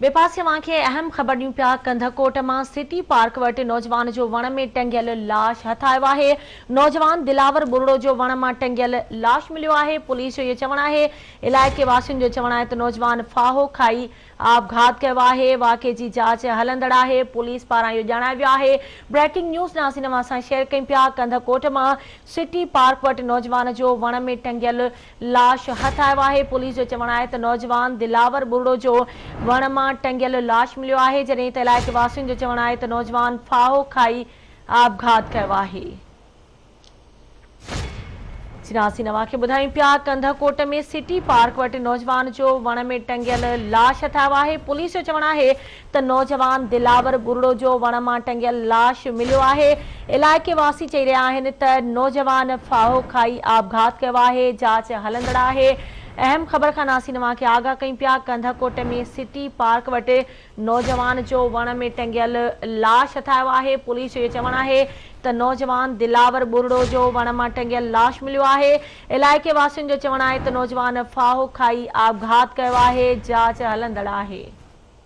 बेपासे वांखे अहम ख़बर ॾियूं पिया। कंधकोट मां सिटी पार्क वटि नौजवान जो वण में टंगियल लाश हथायो आहे। नौजवान दिलावर बुरड़ो जो वण मां टंगियल लाश मिलियो आहे। पुलिस जो इहो चवणु आहे। इलाइक़े वासियुनि जो चवणु आहे त नौजवान फाहो खाई आपघात कयो आहे। वाक़े जी जांच हलंदड़ आहे। पुलिस पारां इहो ॼाणायो वियो आहे। ब्रेकिंग न्यूज़ नाज़रीन सां शेयर कयूं पिया। कंधकोट मां सिटी पार्क वटि नौजवान जो वण में टंगियल लाश हथायो आहे। पुलिस जो चवणु आहे त नौजवान दिलावर बुरड़ो जो वण मां टंगियल लाश मिलियो आहे। जॾहिं त इलाइक़े वासियुनि जो चवणु आहे त नौजवान फाहो खाई आपघात कयो आहे। नाज़रीन खे ॿुधायूं पिया। कंधकोट में सिटी पार्क वटि नौजवान जो वण में टंगियल लाश हथायो आहे। पुलिस जो चवणु आहे त नौजवान दिलावर बुरड़ो जो वण मां टंगियल लाश मिलियो आहे। इलाइक़े वासी चई रहिया आहिनि त नौजवान फाहो खाई आपघात कयो आहे। जांच हलंदड़ आहे। अहम ख़बर खां नाज़रीन खे आगाह कयूं पिया। कंधकोट में सिटी पार्क वटि नौजवान जो वण में टंगियल लाश हथायो आहे। पुलिस जो इहो चवणु आहे त नौजवान दिलावर बुरड़ो जो वण मां टंगियल लाश मिलियो आहे। इलाइक़े वासियुनि जो चवणु आहे त नौजवान फाहो खाई आपघात कयो आहे। जांच हलंदड़ आहे।